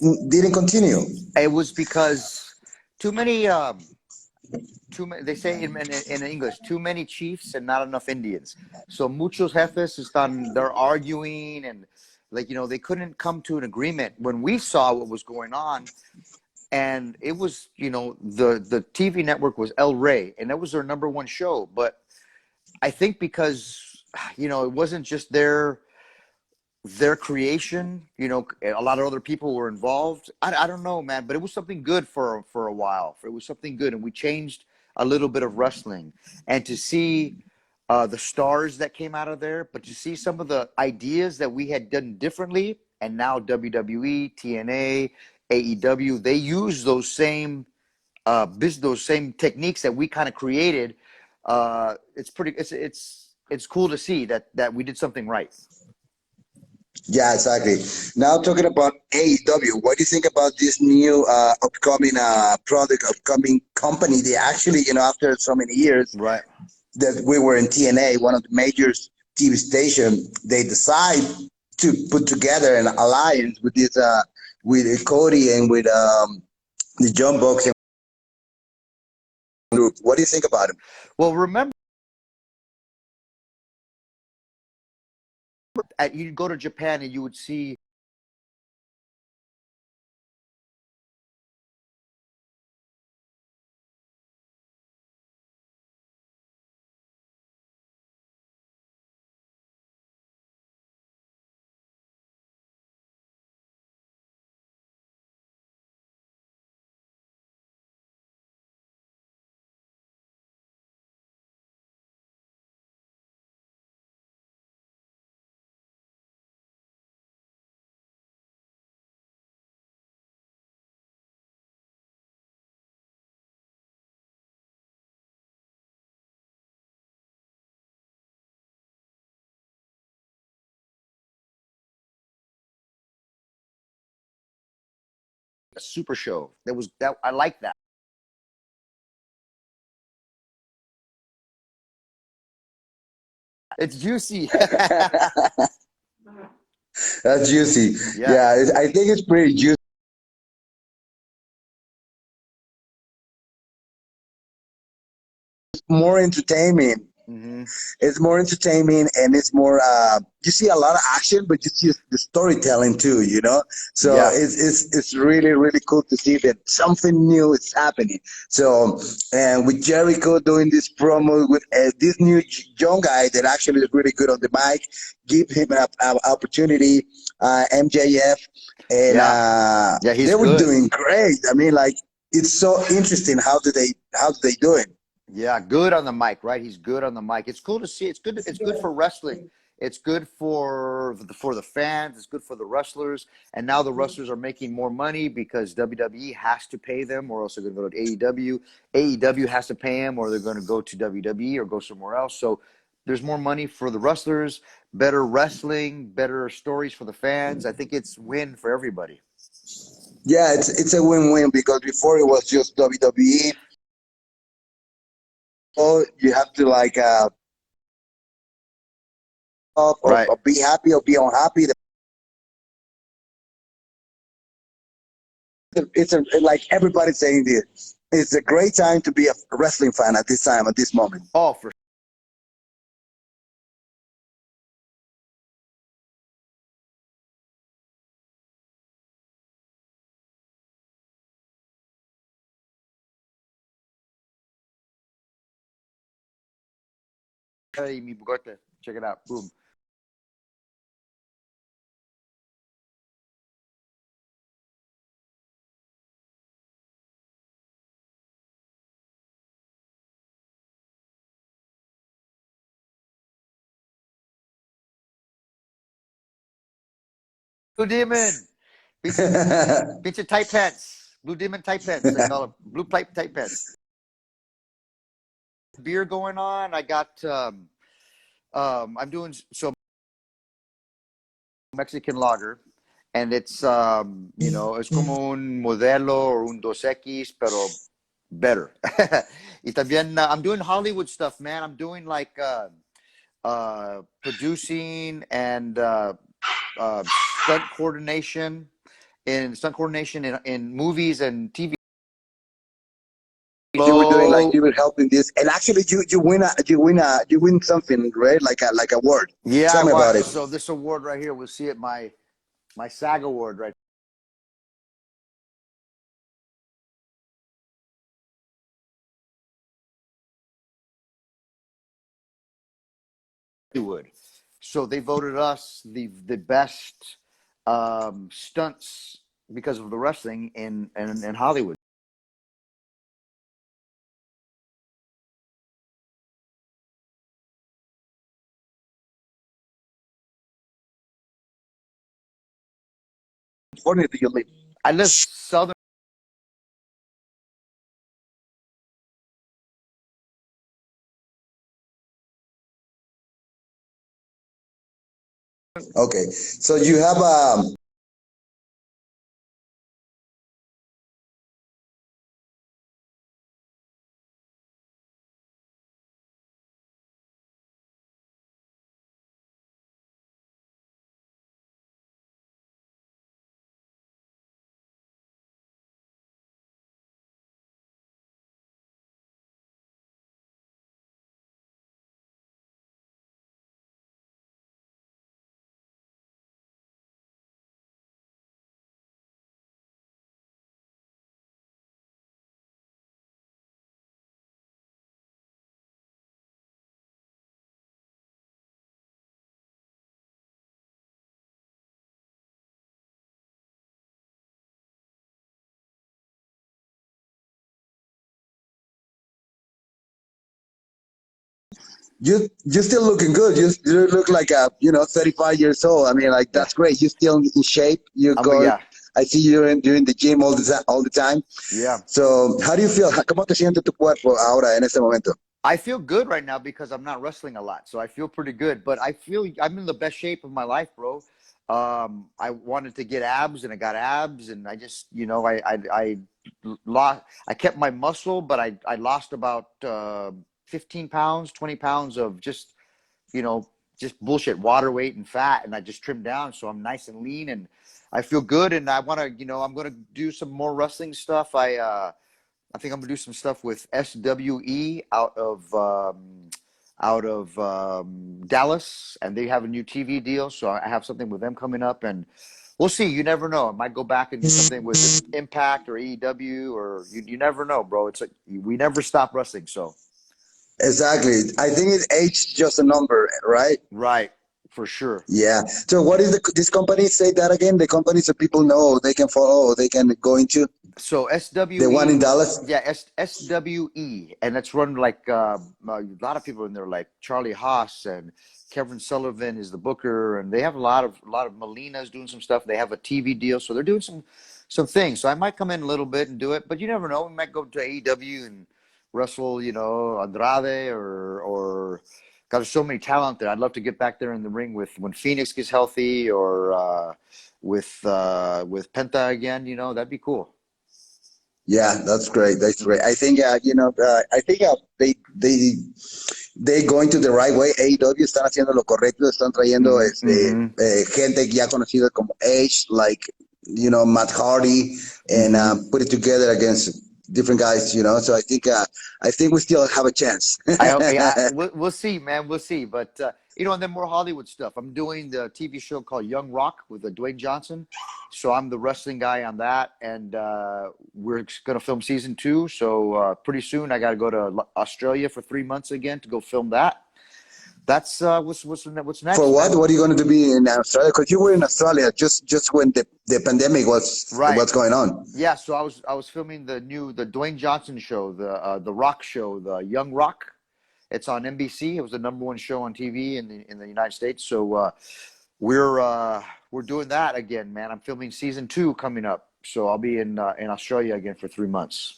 didn't continue. It was because too many. Too many. They say in English, too many chiefs and not enough Indians. So muchos jefes están. They're arguing and like they couldn't come to an agreement when we saw what was going on. And it was the TV network was El Rey, and that was their number one show. But I think because it wasn't just their creation. A lot of other people were involved. I don't know, man, but it was something good for a while. It was something good, and we changed a little bit of wrestling. And to see the stars that came out of there, but to see some of the ideas that we had done differently, and now WWE, TNA, AEW, they use those same techniques that we kind of created. It's cool to see that we did something right. Yeah, exactly. Now talking about AEW, what do you think about this new upcoming product, upcoming company? They actually, after so many years Right. that we were in TNA, one of the major TV station, they decide to put together an alliance with this with Cody and with the John Box group. What do you think about it? Well, remember, you'd go to Japan and you would see a super show. That I like that. It's juicy. That's juicy. Yeah. Yeah, I think it's pretty juicy. More entertainment. Hmm. It's more entertaining and it's more you see a lot of action, but you see the storytelling too, so Yeah. it's really really cool to see that something new is happening. So and with Jericho doing this promo with this new young guy that actually is really good on the mic, give him an opportunity. MJF, and Yeah. Yeah. they He's were good. doing great. I mean, like, it's so interesting how do they do it. Yeah, good on the mic, right? He's good on the mic. It's cool to see. It's good. It's good for wrestling. It's good for the fans. It's good for the wrestlers. And now the wrestlers are making more money because WWE has to pay them, or else they're going to go to AEW. AEW has to pay them, or they're going to go to WWE or go somewhere else. So there's more money for the wrestlers, better wrestling, better stories for the fans. I think it's win for everybody. Yeah, it's a win-win because before it was just WWE. Oh, you have to like Right. or be happy or be unhappy. It's like everybody's saying this. It's a great time to be a wrestling fan at this time, at this moment. Oh, for sure. Mi Bugote. Check it out. Boom. Blue Demon. Pinche tight pants. Blue Demon tight pants. They call it blue pipe tight pants. Beer going on. I got I'm doing so Mexican lager, and it's como un modelo or un dos X, pero better. Y también I'm doing Hollywood stuff, man. I'm doing like producing and stunt coordination in stunt coordination in movies and TV. You were doing like Hello. you were helping this, and actually you win something, right? Like a award. Yeah, Tell I me about was. it. So this award right here, we'll see it. My SAG award right. Hollywood. So they voted us the best stunts because of the wrestling in Hollywood. California do you live? I live southern. Okay, so you have you still looking good. You look like a 35 years old. I mean, like Yeah, that's great. You still in shape. You go. yeah, I see you in the gym all the time. yeah. So, how do you feel? ¿Cómo te siente tu cuerpo ahora en este momento? I feel good right now because I'm not wrestling a lot, so I feel pretty good. But I feel I'm in the best shape of my life, bro. I wanted to get abs, and I got abs, and I just, I lost. I kept my muscle, but I lost about 15 pounds, 20 pounds of you know, just bullshit water weight and fat, and I just trimmed down, so I'm nice and lean, and I feel good. And I want to, I'm gonna do some more wrestling stuff. I think I'm gonna do some stuff with SWE out of Dallas, and they have a new TV deal, so I have something with them coming up, and we'll see. You never know. I might go back and do something with Impact or AEW, or you never know, bro. It's like we never stop wrestling. So Exactly. I think it's age just a number, right? right, for sure. Yeah. So, what is this company? Say that again. The company so people know they can follow, they can go into So the one SWE, in Dallas. yeah, SWE, and it's run like a lot of people in there, like Charlie Haas and Kevin Sullivan is the booker, and they have a lot of Melina's doing some stuff. They have a TV deal, so they're doing some things. So I might come in a little bit and do it, but you never know. We might go to AEW and wrestle, Andrade or. God, there's so many talent there. I'd love to get back there in the ring with when Phoenix gets healthy, or with Penta again. That'd be cool. Yeah, that's great. That's great. I think I think they going to the right way. AEW están haciendo lo correcto. Están trayendo Hmm. Hmm. gente ya conocida como Edge, like Matt Hardy, and Hmm. put it together against different guys. So I think we still have a chance. I hope. Yeah, we'll see, man. We'll see. But and then more Hollywood stuff. I'm doing the TV show called Young Rock with Dwayne Johnson. So I'm the wrestling guy on that, and we're gonna film season 2. So pretty soon, I got to go to Australia for 3 months again to go film that. That's what's For next, what? man. What are you going to be in Australia? Because you were in Australia just when the pandemic was Right. what's going on. Yeah. So I was filming the Dwayne Johnson show, the Rock show, the Young Rock. It's on NBC. It was the #1 show on TV in the United States. So we're doing that again, man. I'm filming season 2 coming up, so I'll be in Australia again for 3 months.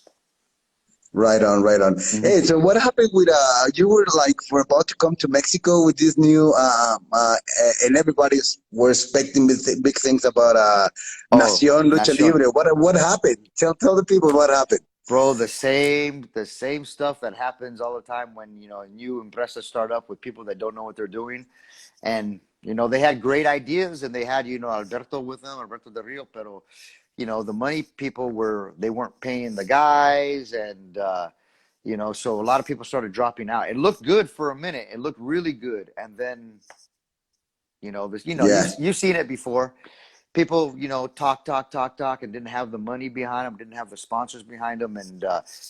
Right on, right on. Hmm. Hey, so what happened with you were like for about to come to Mexico with this new and everybody were expecting big things about Oh, Nación Lucha Nacion, Libre. What happened? Tell the people what happened. bro, the same stuff that happens all the time when new empresas start up with people that don't know what they're doing, and You know, they had great ideas, and they had, you know, Alberto with them, Alberto Del Rio, pero, you know, the money people they weren't paying the guys, and you know, so a lot of people started dropping out. It looked good for a minute. It looked really good, and then, you know, this, you know, Yeah. you've seen it before. People, you know, talk, and didn't have the money behind them, didn't have the sponsors behind them, and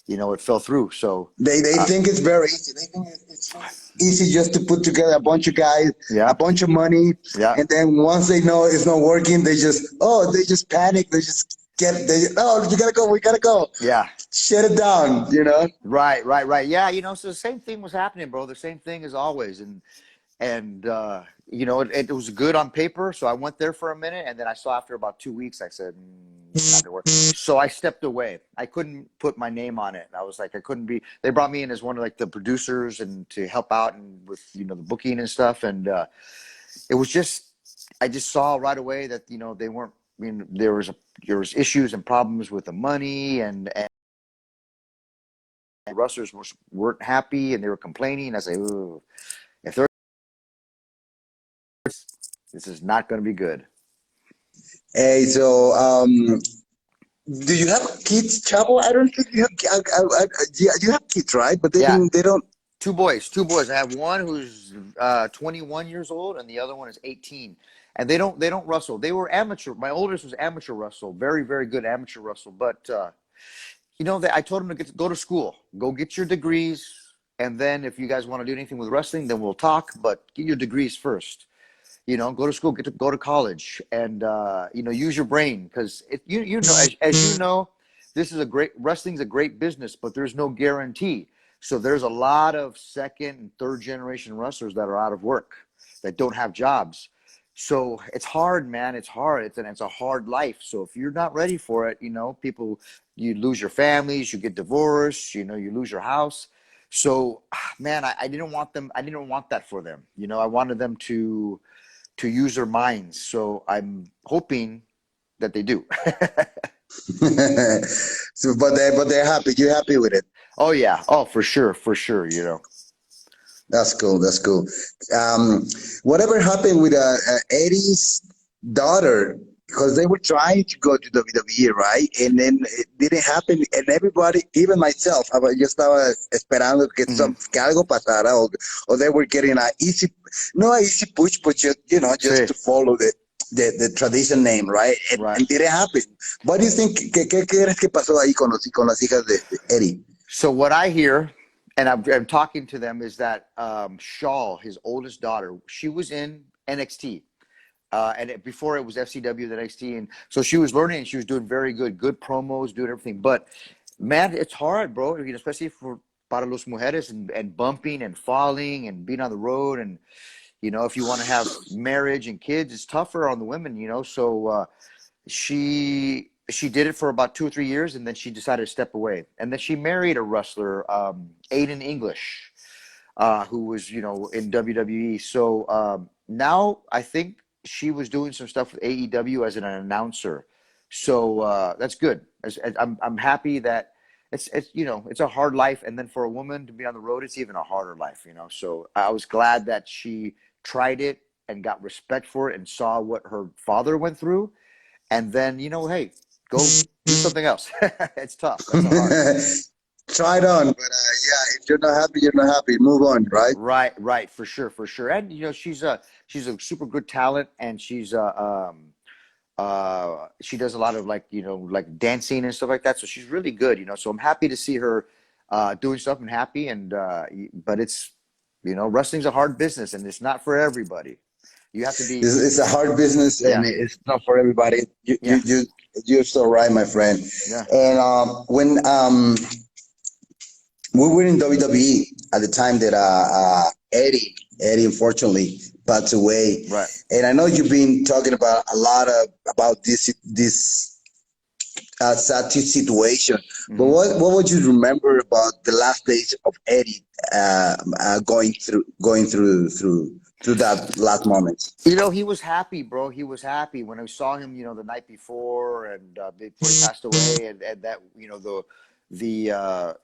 you know, it fell through. So, They uh, think it's very easy. They think it's really easy just to put together a bunch of guys, a yeah, bunch of money, yeah, and then once they know it's not working, they just panic. They just you gotta go, we gotta go, yeah. shut it down. You know. Right. Yeah, you know, so the same thing was happening, bro. The same thing as always, and you know, it was good on paper. So I went there for a minute, and then I saw after about 2 weeks, I said, it's not gonna work. So I stepped away. I couldn't put my name on it. I was like, I couldn't be. They brought me in as one of like the producers and to help out and with, you know, the booking and stuff, and it was just, I just saw right away that, you know, they weren't. I mean, there was issues and problems with the money, and wrestlers weren't happy, and they were complaining. I say, ooh, if they're, this is not going to be good. Hey, so do you have kids, Chavo? I don't think you have. Yeah, you have kids, right? But Yeah, they don't. two boys. I have one who's 21 years old, and the other one is 18. And they don't wrestle. They were amateur. My oldest was amateur wrestle, very good amateur wrestle. But you know, I told them to go to school, go get your degrees, and then if you guys want to do anything with wrestling, then we'll talk. But get your degrees first. You know, go to school, go to college, and you know, use your brain, because you know, as you know, this is a great wrestling's a great business, but there's no guarantee. So there's a lot of second and third generation wrestlers that are out of work, that don't have jobs. So it's hard, man. It's hard. It's a hard life. So if you're not ready for it, you know, people, you lose your families, you get divorced, you know, you lose your house. So, man, I didn't want them. I didn't want that for them. You know, I wanted them to use their minds. So I'm hoping that they do. So, but they're happy. You're happy with it. Oh yeah. Oh, for sure. You know. That's cool. That's cool. Um, Whatever happened with Eddie's daughter? Because they were trying to go to WWE, right? And then it didn't happen. And everybody, even myself, yo estaba esperando Hmm. que algo pasara, or they were getting a easy, no a easy push, but just, you know, just Sí. to follow the tradition name, right? Right. And didn't happen. What do you think? ¿Qué crees que pasó ahí con las hijas de Eddie? So what I hear, and I'm talking to them, is that Shaw, his oldest daughter, she was in NXT. Before it was FCW, the NXT, and so she was learning, and she was doing very good promos, doing everything. But man, it's hard, bro. I mean, especially for para los mujeres, and bumping and falling and being on the road, and you know, if you want to have marriage and kids, it's tougher on the women, you know. So she did it for about 2 or 3 years, and then she decided to step away. And then she married a wrestler, Aiden English, who was, you know, in WWE. So now I think she was doing some stuff with AEW as an announcer. So that's good. I'm happy that it's you know, it's a hard life, and then for a woman to be on the road, it's even a harder life, you know. So I was glad that she tried it and got respect for it and saw what her father went through, and then, you know, hey, go do something else. It's tough. That's a hard. Try it on, but yeah, if you're not happy, you're not happy. Move on, right? Right, for sure. And you know, she's a super good talent, and she does a lot of, like, you know, like dancing and stuff like that. So she's really good, you know. So I'm happy to see her doing stuff, and happy, and but it's, you know, wrestling's a hard business, and it's not for everybody. You have to be, It's a hard business, and yeah, it's not for everybody. yeah, You're so right, my friend. yeah, And when we were in WWE at the time that Eddie unfortunately passed away, right. and I know you've been talking about a lot about this sad situation. But Hmm. what would you remember about the last days of Eddie going through that last moment? You know, he was happy, bro. He was happy when I saw him, you know, the night before, and before he passed away, and that, you know, the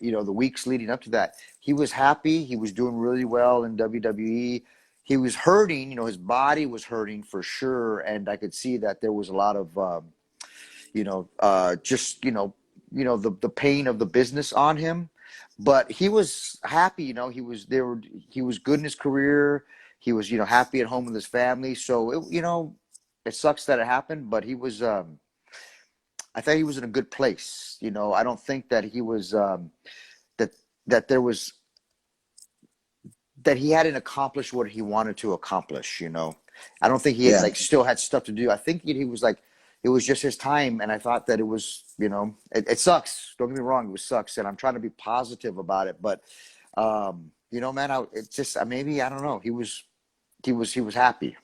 you know, the weeks leading up to that. He was happy. He was doing really well in WWE. he was hurting. You know, his body was hurting for sure, and I could see that there was a lot of just the pain of the business on him. But he was happy. You know, he was good in his career. He was happy at home with his family. So it sucks that it happened, but he was. I thought he was in a good place. You know, I don't think that he was that that there was that he hadn't accomplished what he wanted to accomplish. You know, I don't think he had Yeah. like still had stuff to do. I think he was like it was just his time, and I thought that it was it sucks. Don't get me wrong, it sucks, and I'm trying to be positive about it. But man, it's just maybe I don't know. He was happy.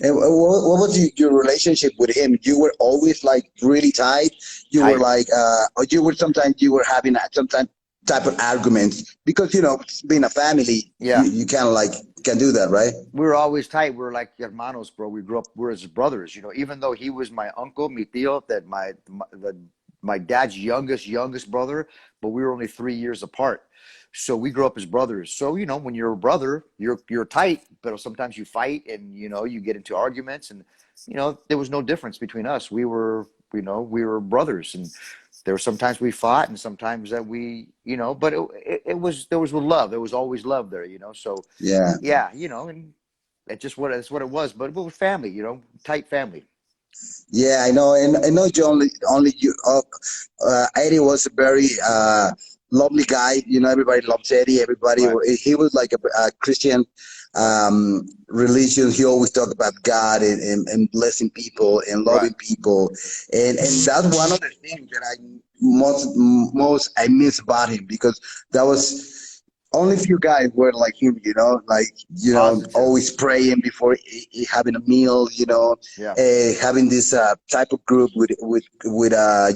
And what was your relationship with him? You were always like really tight. You were Tight. like, or you were sometimes you were having some type of arguments because being a family, Yeah. you kind of like can do that, right? We were always tight. We were like hermanos, bro. We grew up. We're his brothers. You know, even though he was my uncle, mi tío, that my dad's youngest brother, but we were only 3 years apart. So we grew up as brothers. So when you're a brother, you're tight, but sometimes you fight, and you get into arguments, and there was no difference between us. We were brothers, and there were sometimes we fought, and sometimes that but it was there was love. There was always love there. So Yeah. yeah, and it's what it was. But we were family, tight family. Yeah, I know, and I know you only you. Eddie was a very lovely guy. Everybody loves Eddie. Everybody, Right, he was like a Christian religion. He always talked about God and blessing people and right. loving people, and that's one of the things that I most I miss about him because that was only few guys were like him, like Positive. always praying before having a meal, Yeah, having this type of group with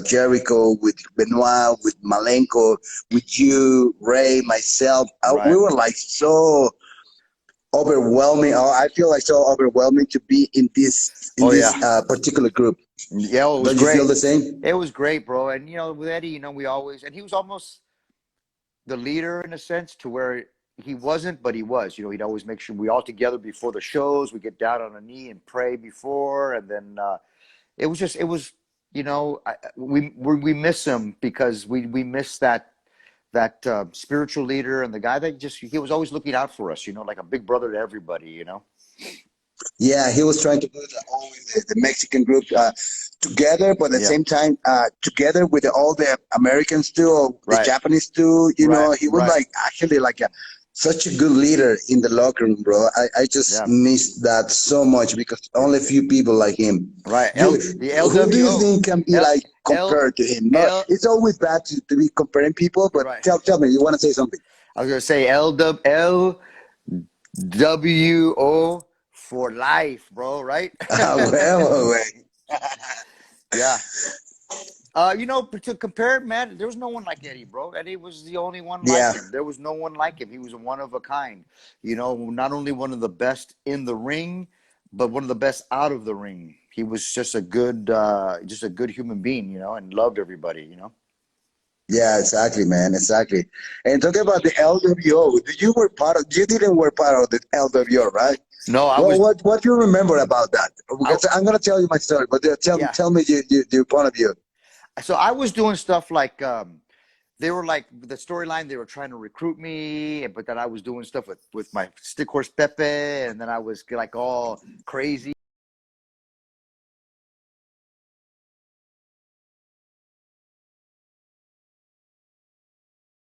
Jericho, with Benoit, with Malenko, with you, Ray, myself. We right. were like so overwhelming. I feel like so overwhelming to be in Oh this yeah, particular group. yeah. Well, it was Don't you feel great. the same? It was great, bro. And with Eddie, we always and he was almost the leader in a sense to where he wasn't, but he was. He'd always make sure we all together before the shows. We get down on a knee and pray before, and then it was we miss him because we miss that spiritual leader and the guy that just he was always looking out for us. Like a big brother to everybody. Yeah, he was trying to put always the Mexican group together, but at the Yeah. same time, together with all the Americans too, or the Right. Japanese too. Right. He was Right. like actually like such a good leader in the locker room, bro. I just Yeah. miss that so much because only a few people like him. Right. You, The who do you LWO. think can be L like L compared to him? No, L. it's always bad to be comparing people, but Right. tell me, you want to say something? I was gonna say LWO for life, bro. Right? Well, Yeah. To compare, man, there was no one like Eddie, bro. Eddie was the only one like yeah. him. There was no one like him. He was one of a kind. Not only one of the best in the ring, but one of the best out of the ring. He was just a good human being, and loved everybody. Yeah, exactly, man, exactly. And talking about the LWO, you didn't were part of the LWO, right? No, I Well, was. what you remember about that? I, Because I'm gonna tell you my story, but yeah. tell me your point of view. So I was doing stuff like they were like the storyline. They were trying to recruit me, but then I was doing stuff with my stick horse Pepe, and then I was like all crazy.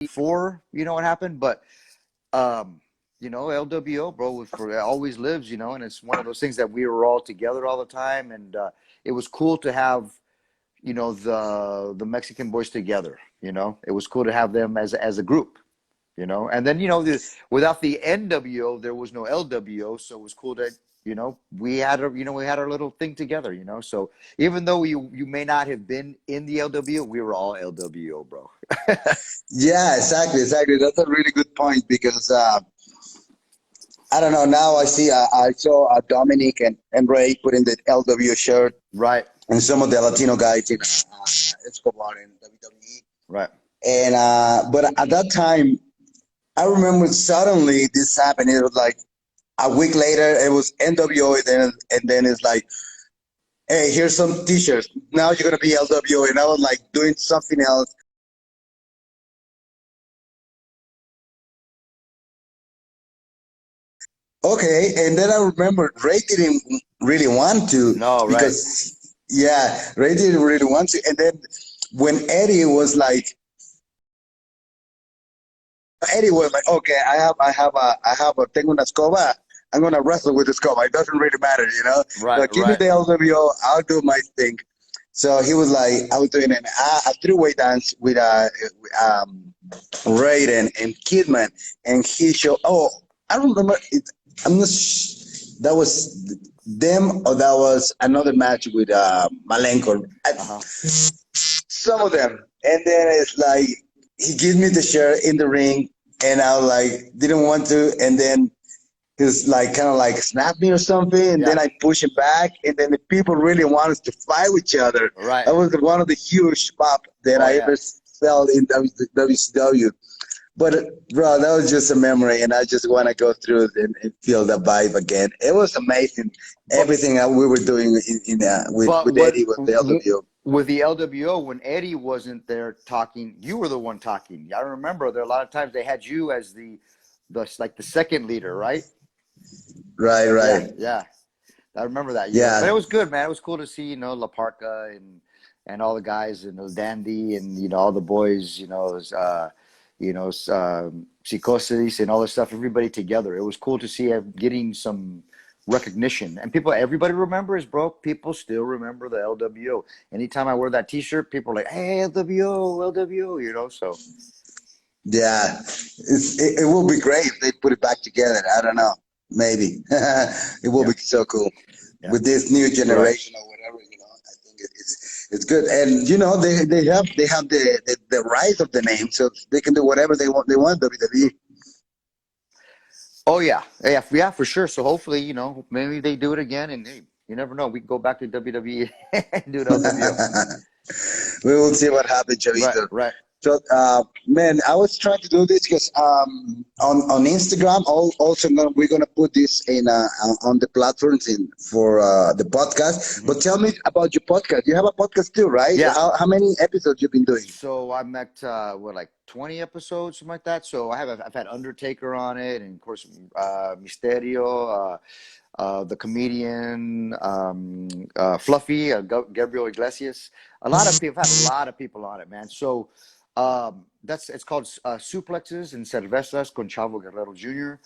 Before what happened, but um, LWO, bro, always lives, and it's one of those things that we were all together all the time, and it was cool to have the Mexican boys together. It was cool to have them as a group. And then without the NWO, there was no LWO, so it was cool that we had our little thing together. So even though you may not have been in the LWO, we were all LWO, bro. Yeah, exactly, exactly. That's a really good point because I don't know. Now I saw Dominic and Ray putting the LW shirt, Right, and some of the Latino guys in Escobar and WWE. right. And but at that time, I remember suddenly this happened. It was like a week later it was NWO, and then it's like, hey, here's some T-shirts. Now you're gonna be LWO, and I was like doing something else. Okay, and then I remember Ray didn't really want to No, right. because yeah, Ray didn't really want to, and then when Eddie was like, Eddie was like, okay, I have a tengo una escoba. I'm gonna wrestle with the escoba. It doesn't really matter, you know. Right, But give me right. the LWO. I'll do my thing. So he was like, I was doing a three-way dance with Raiden and Kidman, and he showed. Oh, I remember it. I'm not. That was them, or that was another match with Malenko. Uh-huh. Some of them, and then it's like he gives me the shirt in the ring, and I was like didn't want to, and then he's like kind of like snapped me or something, and then Yeah. I push him back, and then the people really want us to fight with each other. Right. That was one of the huge pop that Oh I yeah. ever felt in WCW. But bro, that was just a memory, and I just want to go through it and feel the vibe again. It was amazing, But everything that we were doing but with what Eddie with the LWO. with the LWO, when Eddie wasn't there talking, you were the one talking. I remember there a lot of times they had you as the like the second leader, right? Right, Yeah, right, yeah. I remember that, but it yeah. was good, man. It was cool to see, La Parca and all the guys and Dandy and all the boys, Psicosis and all this stuff. Everybody together. It was cool to see getting some recognition, and everybody remembers, bro. People still remember the LWO. Anytime I wear that T-shirt, people are like, "Hey, LWO, LWO," So Yeah, it will be great if they put it back together. I don't know, maybe it will yeah, be so cool yeah, with this new right. generation or whatever. I think it's good, and they have the rise of the name, so they can do whatever they want. They want WWE. Oh yeah, yeah, yeah, for sure. So hopefully, maybe they do it again, and hey, you never know. We can go back to WWE and do an LWO. We will see what happens, Right, Chavito. right. So, man, I was trying to do this because on Instagram, also we're gonna put this in on the platforms in for the podcast. Hmm. But tell me about your podcast. You have a podcast too, right? Yeah. How many episodes you've been doing? So I'm at what, like 20 episodes, something like that. So I've had Undertaker on it, and of course Mysterio, the comedian, Fluffy, Gabriel Iglesias. A lot of people. I've had a lot of people on it, man. So it's called Suplexes and Cervezas con Chavo Guerrero Jr.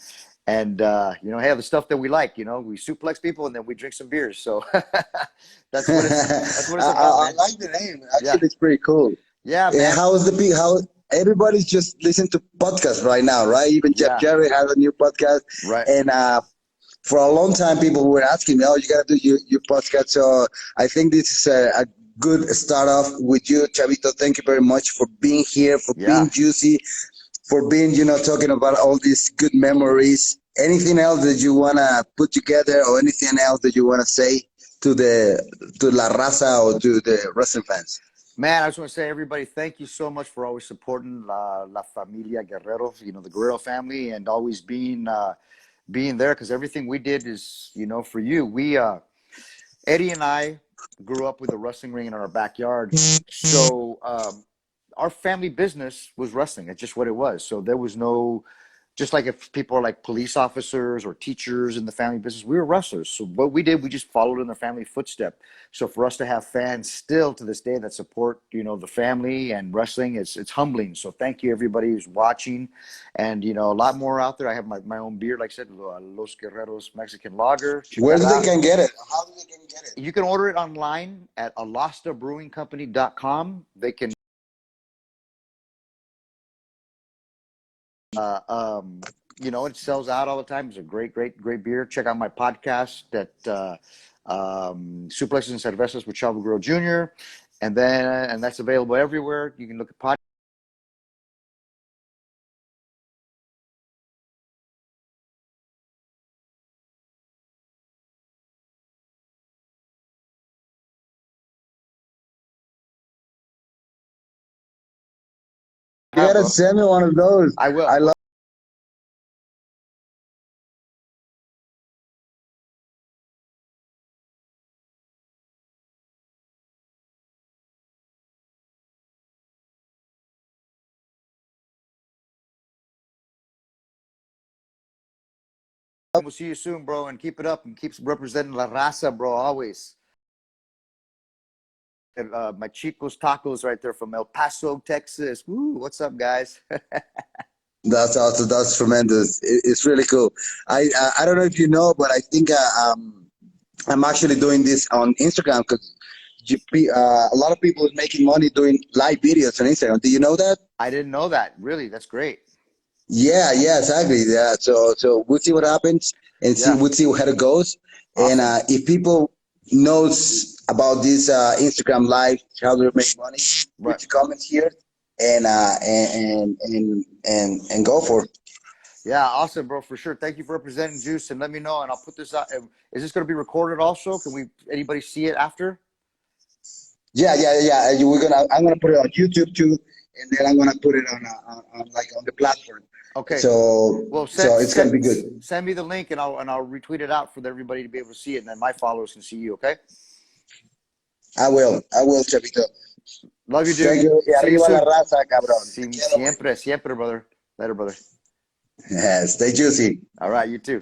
And hey, the stuff that we like, we suplex people and then we drink some beers. So that's what it's that's what I, it's I, about, I man. like the name. Yeah, Actually, it's pretty cool. yeah, man. How is the people? How everybody's just listening to podcasts right now, right? Even Jeff Yeah, Jarrett has a new podcast, right. and for a long time, people were asking me, "Oh, you got to do your podcast." So I think this is a good start off with you, Chavito. Thank you very much for being here, for Yeah. being juicy, for being, talking about all these good memories. Anything else that you wanna put together, or anything else that you wanna say to la raza or to the wrestling fans? Man, I just want to say, everybody, thank you so much for always supporting La Familia Guerrero, the Guerrero family, and always being there, because everything we did is, for you. Eddie and I grew up with a wrestling ring in our backyard. So our family business was wrestling. It's just what it was. So there was no, just like if people are like police officers or teachers in the family business, we were wrestlers. So what we did, we just followed in the family footstep. So for us to have fans still to this day that support, the family and wrestling, it's humbling. So thank you, everybody who's watching. And, a lot more out there. I have my own beer, like I said, Los Guerreros Mexican Lager. Check Where that do they out. can get it? How do they can get it? You can order it online at alastabrewingcompany.com. They can, it sells out all the time. It's a great, great, great beer. Check out my podcast at Suplexes and Cervezas with Chavo Guerrero Jr. And that's available everywhere. You can look at podcast. You gotta Bro. send me one of those. I will. I love We'll see you soon, bro, and keep it up and keep representing La Raza, bro, always. My Chico's Tacos right there from El Paso, Texas. Woo, what's up, guys? That's awesome. That's tremendous. It's really cool. I don't know if you know, but I think I'm actually doing this on Instagram because a lot of people is making money doing live videos on Instagram. Do you know that? I didn't know that. Really, that's great. Yeah, exactly. Yeah. So we'll see what happens and Yeah, we'll see how it goes. And awesome. if people knows about this Instagram live, how to make money, Right. put your comments here and go for it. Yeah, awesome, bro, for sure. Thank you for representing Juice, and let me know, and I'll put this out. Is this going to be recorded also? Can we anybody see it after? Yeah. I'm gonna put it on YouTube too, and then I'm gonna put it on like on the platform. Okay. So Well, so it's gonna be good. send me the link, and I'll retweet it out for everybody to be able to see it, and then my followers can see you. Okay. I will, Chavito. Love you, dude. Thank you. Y See you arriba la soon. raza, cabrón. Te quiero, güey. Siempre, siempre, brother. Later, brother. Stay juicy. All right, you too.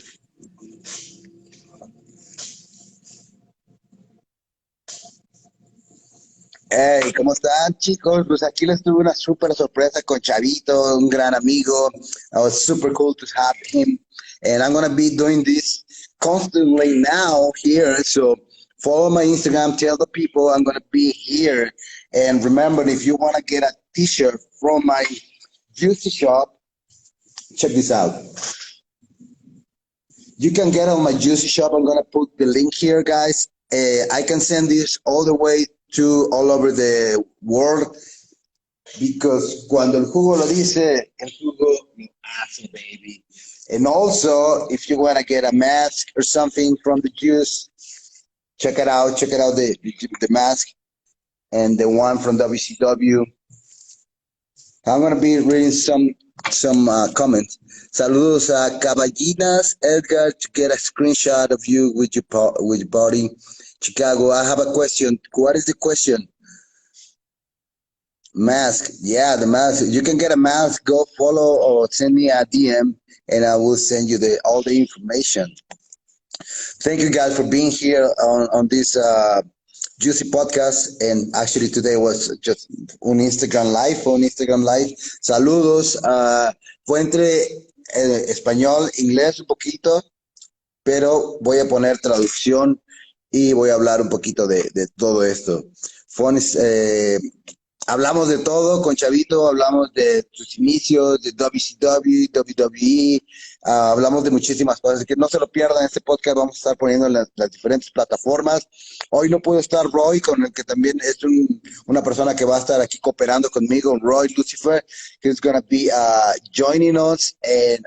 Hey, ¿cómo están, chicos? Pues aquí les tuve una súper sorpresa con Chavito, un gran amigo. It was super cool to have him. And I'm going to be doing this constantly now here. So follow my Instagram, tell the people I'm going to be here. And remember, if you want to get a t-shirt from my juicy shop, check this out. You can get on my juicy shop. I'm going to put the link here, guys. I can send this all the way to all over the world because cuando el jugo lo dice, el jugo lo hace, baby. And also, if you want to get a mask or something from the juice, check it out. Check it out, the mask and the one from WCW. I'm going to be reading some comments. Saludos a Caballinas, Edgar, to get a screenshot of you with your body. Chicago, I have a question. What is the question? Mask. Yeah, the mask. You can get a mask. Go follow or send me a DM, and I will send you all the information. Thank you guys for being here on this Juicy Podcast. And actually today was just un Instagram Live. Saludos. Fue entre español, inglés un poquito, pero voy a poner traducción y voy a hablar un poquito de todo esto. Hablamos de todo con Chavito, hablamos de sus inicios, de WCW, WWE, hablamos de muchísimas cosas, que no se lo pierdan, este podcast vamos a estar poniendo en las diferentes plataformas. Hoy no pudo estar Roy, con el que también es una persona que va a estar aquí cooperando conmigo, Roy Lucifer, he's going to be joining us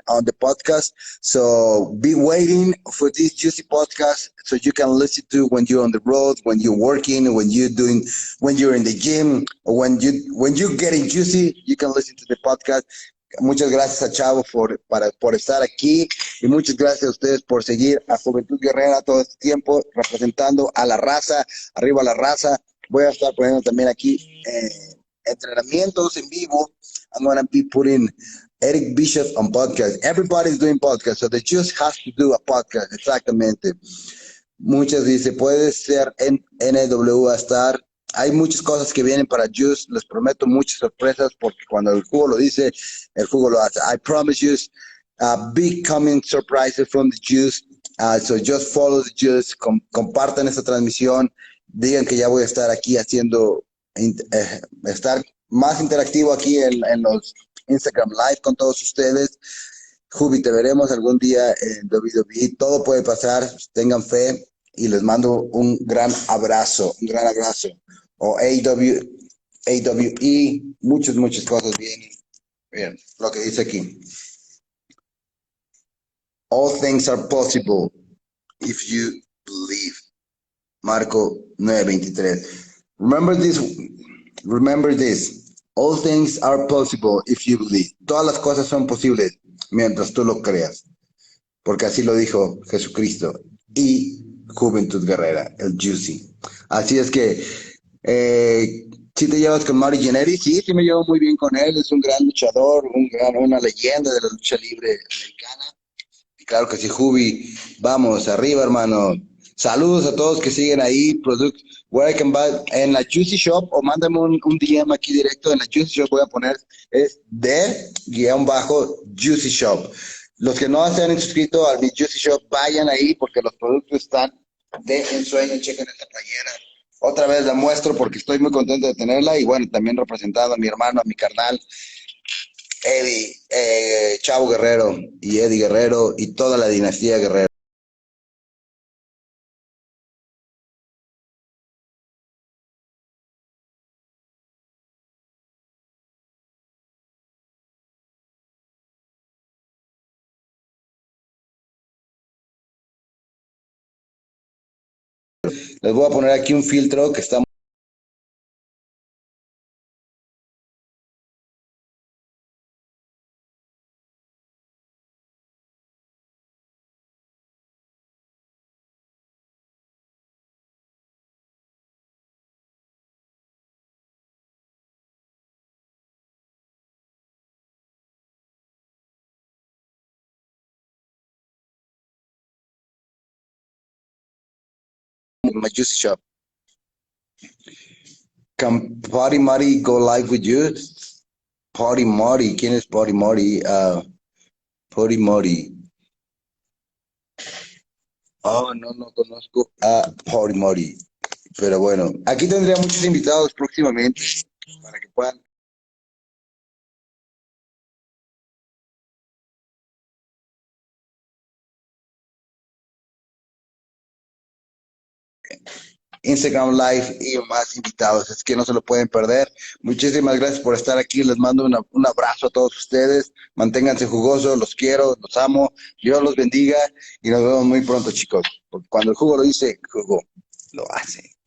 on the podcast, so be waiting for this juicy podcast so you can listen to when you're on the road, when you're working, when you're in the gym, or when you're getting juicy, you can listen to the podcast. Muchas gracias a Chavo por estar aquí y muchas gracias a ustedes por seguir a Juventud Guerrera todo este tiempo representando a la raza, arriba la raza. Voy a estar poniendo también aquí entrenamientos en vivo. I'm going to be putting Eric Bishop on podcast. Everybody's doing podcast, so they just have to do a podcast. Exactamente. Muchas dice, puede ser en NW a estar. Hay muchas cosas que vienen para Juice. Les prometo muchas sorpresas porque cuando el jugo lo dice, el jugo lo hace. I promise you big coming surprises from the Juice. So just follow the Juice. Compartan esta transmisión. Digan que ya voy a estar aquí haciendo, estar más interactivo aquí en los Instagram Live con todos ustedes. Jubi, te veremos algún día en WWE. Todo puede pasar. Tengan fe. Y les mando un gran abrazo. O AWE, muchas cosas vienen. Bien, lo que dice aquí. All things are possible if you believe. Marco 9:23. Remember this. All things are possible if you believe. Todas las cosas son posibles mientras tú lo creas. Porque así lo dijo Jesucristo. Y Juventud Guerrera, el Juicy. Así es que, si te llevas con Mari Generi, sí me llevo muy bien con él, es un gran luchador, una leyenda de la lucha libre americana. Claro que sí, Juvi. Vamos, arriba, hermano. Saludos a todos que siguen ahí. Where I can buy en la Juicy Shop o mándame un DM aquí directo. En la Juicy Shop voy a poner es de guión bajo Juicy Shop. Los que no se han inscrito a mi Juicy Shop, vayan ahí porque los productos están de ensueño. Chequen esta playera. Otra vez la muestro porque estoy muy contento de tenerla y bueno, también representando a mi hermano, a mi carnal, Eddie, Chavo Guerrero y Eddie Guerrero y toda la dinastía Guerrero. Les voy a poner aquí un filtro que está en my Juicy Shop. Can Party Marty go live with you? Party Marty, ¿quién es Party Marty? Party Marty. Oh, no, no conozco a Party Marty. Pero bueno, aquí tendría muchos invitados próximamente para que puedan. Instagram Live y más invitados, es que no se lo pueden perder. Muchísimas gracias por estar aquí, les mando un abrazo a todos ustedes, manténganse jugosos, los quiero, los amo, Dios los bendiga y nos vemos muy pronto chicos, porque cuando el jugo lo dice, el jugo lo hace.